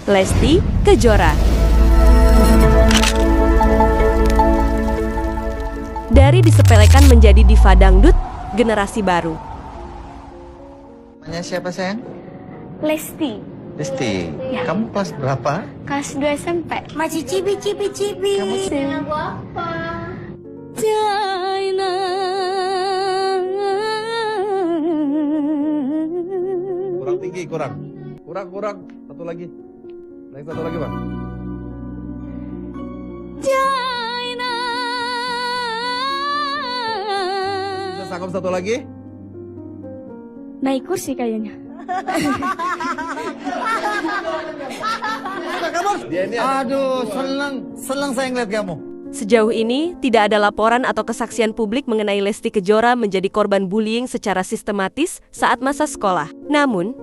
Lesti Kejora. Dari disepelekan menjadi diva dangdut generasi baru. Namanya siapa sayang? Lesti. Lesti. Ya. Kamu kelas berapa? Kelas 2 SMP. Masih cibi-cibi-cibi. Kamu Lagu apa? Kurang tinggi, kurang. Satu lagi. Naik satu lagi, Bang. Bisa sanggup satu lagi? Naik kursi kayaknya. Dia ini ada. Aduh, senang saya ngeliat kamu. Sejauh ini, tidak ada laporan atau kesaksian publik mengenai Lesti Kejora menjadi korban bullying secara sistematis saat masa sekolah. Namun,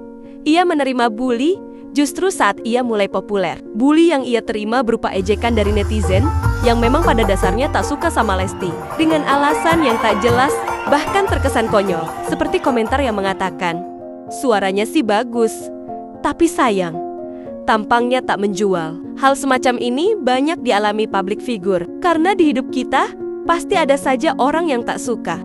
ia menerima bully justru saat ia mulai populer. Bully yang ia terima berupa ejekan dari netizen yang memang pada dasarnya tak suka sama Lesti, dengan alasan yang tak jelas, bahkan terkesan konyol. Seperti komentar yang mengatakan, "Suaranya sih bagus, tapi sayang, tampangnya tak menjual." Hal semacam ini banyak dialami public figure, karena di hidup kita pasti ada saja orang yang tak suka.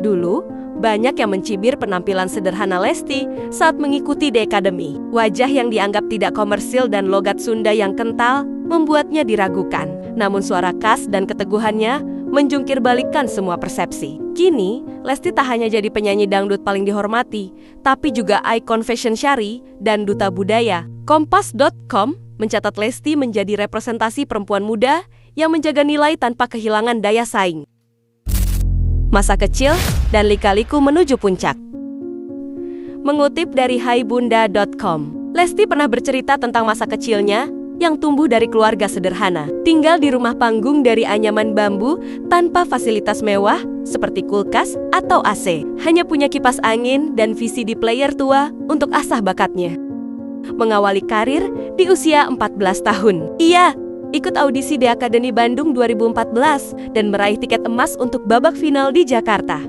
Dulu, banyak yang mencibir penampilan sederhana Lesti saat mengikuti The Academy. Wajah yang dianggap tidak komersil dan logat Sunda yang kental membuatnya diragukan. Namun suara khas dan keteguhannya menjungkir balikkan semua persepsi. Kini, Lesti tak hanya jadi penyanyi dangdut paling dihormati, tapi juga ikon fashion syari dan duta budaya. Kompas.com mencatat Lesti menjadi representasi perempuan muda yang menjaga nilai tanpa kehilangan daya saing. Masa kecil dan lika-liku menuju puncak. Mengutip dari haibunda.com, Lesti pernah bercerita tentang masa kecilnya yang tumbuh dari keluarga sederhana, tinggal di rumah panggung dari anyaman bambu tanpa fasilitas mewah seperti kulkas atau AC, hanya punya kipas angin dan VCD player tua untuk asah bakatnya. Mengawali karir di usia 14 tahun, ia ikut audisi The Academy Bandung 2014 dan meraih tiket emas untuk babak final di Jakarta.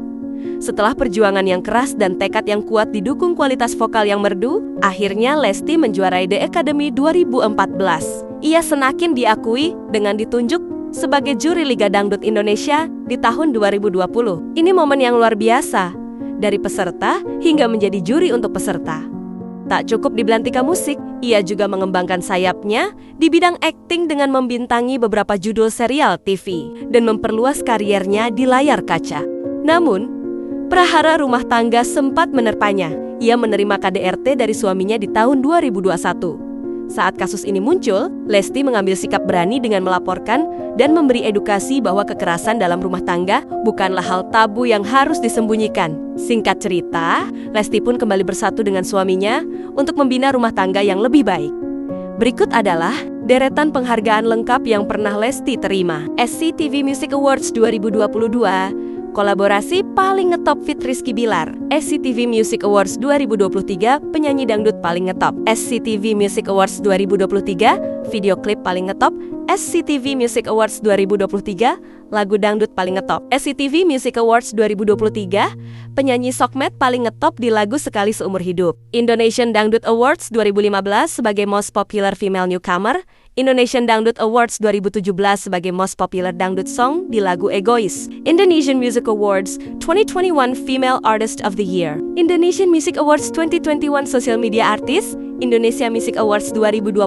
Setelah perjuangan yang keras dan tekad yang kuat didukung kualitas vokal yang merdu, akhirnya Lesti menjuarai The Academy 2014. Ia senakin diakui dengan ditunjuk sebagai juri Liga Dangdut Indonesia di tahun 2020. Ini momen yang luar biasa, dari peserta hingga menjadi juri untuk peserta. Tak cukup di belantika musik, ia juga mengembangkan sayapnya di bidang akting dengan membintangi beberapa judul serial TV dan memperluas kariernya di layar kaca. Namun, prahara rumah tangga sempat menerpanya. Ia menerima KDRT dari suaminya di tahun 2021. Saat kasus ini muncul, Lesti mengambil sikap berani dengan melaporkan dan memberi edukasi bahwa kekerasan dalam rumah tangga bukanlah hal tabu yang harus disembunyikan. Singkat cerita, Lesti pun kembali bersatu dengan suaminya untuk membina rumah tangga yang lebih baik. Berikut adalah deretan penghargaan lengkap yang pernah Lesti terima. SCTV Music Awards 2022, kolaborasi paling ngetop feat Rizky Bilar. SCTV Music Awards 2023, penyanyi dangdut paling ngetop. SCTV Music Awards 2023, video klip paling ngetop. SCTV Music Awards 2023, lagu dangdut paling ngetop. SCTV Music Awards 2023, penyanyi Sokmed paling ngetop di lagu Sekali Seumur Hidup. Indonesian Dangdut Awards 2015 sebagai Most Popular Female Newcomer. Indonesian Dangdut Awards 2017 sebagai Most Popular Dangdut Song di lagu Egois. Indonesian Music Awards 2021 Female Artist of the Year. Indonesian Music Awards 2021 Social Media Artist. Indonesia Music Awards 2021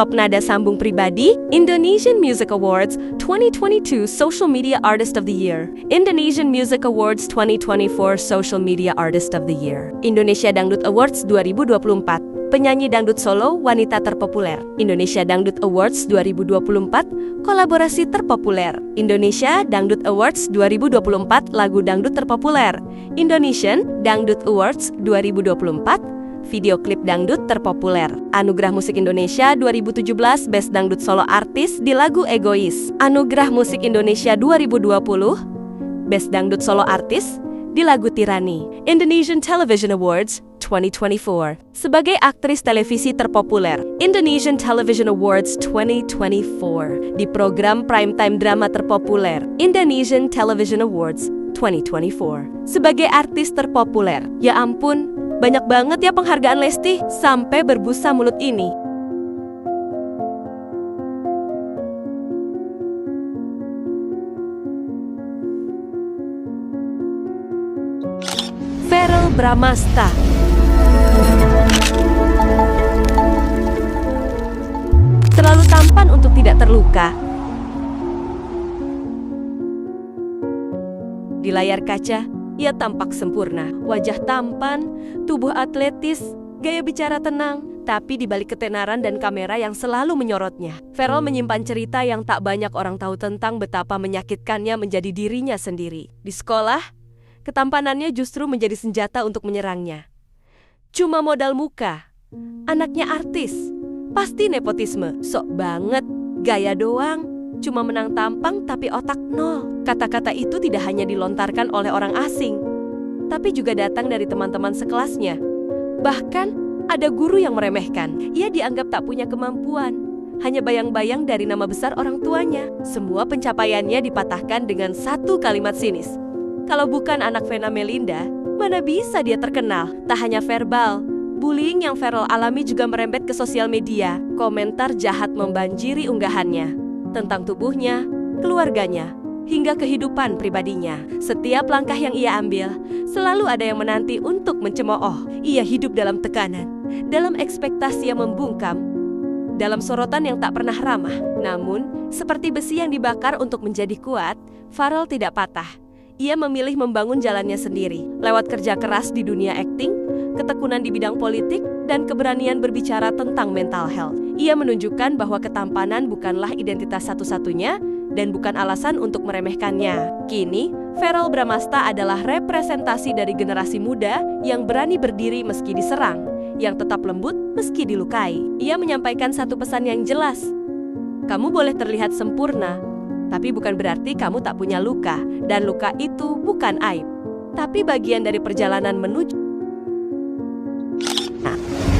Top Nada Sambung Pribadi. Indonesian Music Awards 2022 Social Media Artist of the Year. Indonesian Music Awards 2024 Social Media Artist of the Year. Indonesia Dangdut Awards 2024 penyanyi dangdut solo wanita terpopuler. Indonesia Dangdut Awards 2024 kolaborasi terpopuler. Indonesia Dangdut Awards 2024 lagu dangdut terpopuler. Indonesian Dangdut Awards 2024 video klip dangdut terpopuler. Anugerah Musik Indonesia 2017 Best Dangdut Solo Artis di lagu Egois. Anugerah Musik Indonesia 2020 Best Dangdut Solo Artis di lagu Tirani. Indonesian Television Awards 2024 sebagai aktris televisi terpopuler. Indonesian Television Awards 2024 di program primetime drama terpopuler. Indonesian Television Awards 2024 sebagai artis terpopuler. Ya ampun, Banyak banget ya penghargaan Lesti, sampai berbusa mulut ini. Verrell Bramasta. Terlalu tampan untuk tidak terluka. Di layar kaca, ia tampak sempurna. Wajah tampan, tubuh atletis, gaya bicara tenang, tapi di balik ketenaran dan kamera yang selalu menyorotnya, Verrell menyimpan cerita yang tak banyak orang tahu tentang betapa menyakitkannya menjadi dirinya sendiri. Di sekolah, ketampanannya justru menjadi senjata untuk menyerangnya. Cuma modal muka, anaknya artis, pasti nepotisme, sok banget, gaya doang. Cuma menang tampang tapi otak nol. Kata-kata itu tidak hanya dilontarkan oleh orang asing, tapi juga datang dari teman-teman sekelasnya. Bahkan ada guru yang meremehkan. Ia dianggap tak punya kemampuan, hanya bayang-bayang dari nama besar orang tuanya. Semua pencapaiannya dipatahkan dengan satu kalimat sinis. Kalau bukan anak Vena Melinda, mana bisa dia terkenal? Tak hanya verbal, bullying yang Verrell alami juga merembet ke sosial media. Komentar jahat membanjiri unggahannya tentang tubuhnya, keluarganya, hingga kehidupan pribadinya. Setiap langkah yang ia ambil, selalu ada yang menanti untuk mencemooh. Ia hidup dalam tekanan, dalam ekspektasi yang membungkam, dalam sorotan yang tak pernah ramah. Namun, seperti besi yang dibakar untuk menjadi kuat, Verrell tidak patah. Ia memilih membangun jalannya sendiri, lewat kerja keras di dunia akting, ketekunan di bidang politik, dan keberanian berbicara tentang mental health. Ia menunjukkan bahwa ketampanan bukanlah identitas satu-satunya dan bukan alasan untuk meremehkannya. Kini, Verrell Bramasta adalah representasi dari generasi muda yang berani berdiri meski diserang, yang tetap lembut meski dilukai. Ia menyampaikan satu pesan yang jelas. Kamu boleh terlihat sempurna, tapi bukan berarti kamu tak punya luka, dan luka itu bukan aib, tapi bagian dari perjalanan menuju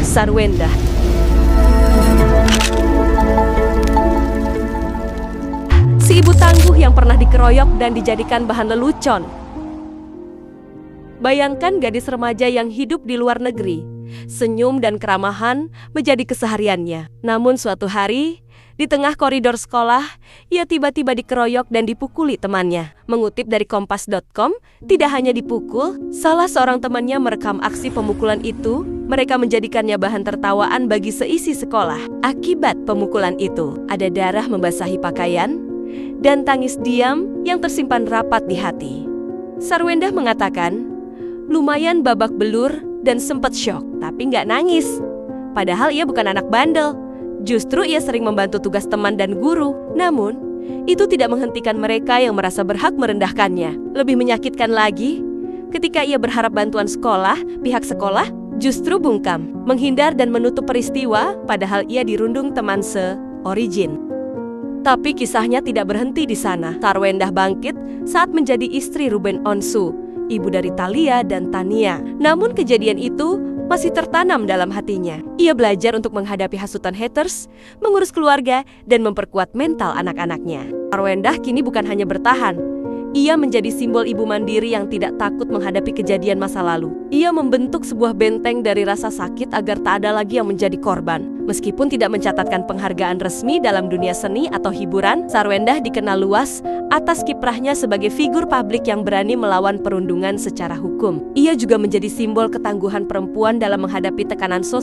Sarwendah. Si ibu tangguh yang pernah dikeroyok dan dijadikan bahan lelucon. Bayangkan gadis remaja yang hidup di luar negeri. Senyum dan keramahan menjadi kesehariannya. Namun suatu hari, di tengah koridor sekolah, ia tiba-tiba dikeroyok dan dipukuli temannya. Mengutip dari Kompas.com, tidak hanya dipukul, salah seorang temannya merekam aksi pemukulan itu. Mereka menjadikannya bahan tertawaan bagi seisi sekolah. Akibat pemukulan itu, ada darah membasahi pakaian dan tangis diam yang tersimpan rapat di hati. Sarwendah mengatakan, lumayan babak belur dan sempat syok, tapi nggak nangis. Padahal ia bukan anak bandel. Justru ia sering membantu tugas teman dan guru. Namun, itu tidak menghentikan mereka yang merasa berhak merendahkannya. Lebih menyakitkan lagi, ketika ia berharap bantuan sekolah, pihak sekolah justru bungkam, menghindar dan menutup peristiwa, padahal ia dirundung teman se-origin. Tapi kisahnya tidak berhenti di sana. Sarwendah bangkit saat menjadi istri Ruben Onsu, ibu dari Thalia dan Tania. Namun kejadian itu masih tertanam dalam hatinya. Ia belajar untuk menghadapi hasutan haters, mengurus keluarga, dan memperkuat mental anak-anaknya. Sarwendah kini bukan hanya bertahan. Ia menjadi simbol ibu mandiri yang tidak takut menghadapi kejadian masa lalu. Ia membentuk sebuah benteng dari rasa sakit agar tak ada lagi yang menjadi korban. Meskipun tidak mencatatkan penghargaan resmi dalam dunia seni atau hiburan, Sarwendah dikenal luas atas kiprahnya sebagai figur publik yang berani melawan perundungan secara hukum. Ia juga menjadi simbol ketangguhan perempuan dalam menghadapi tekanan sosial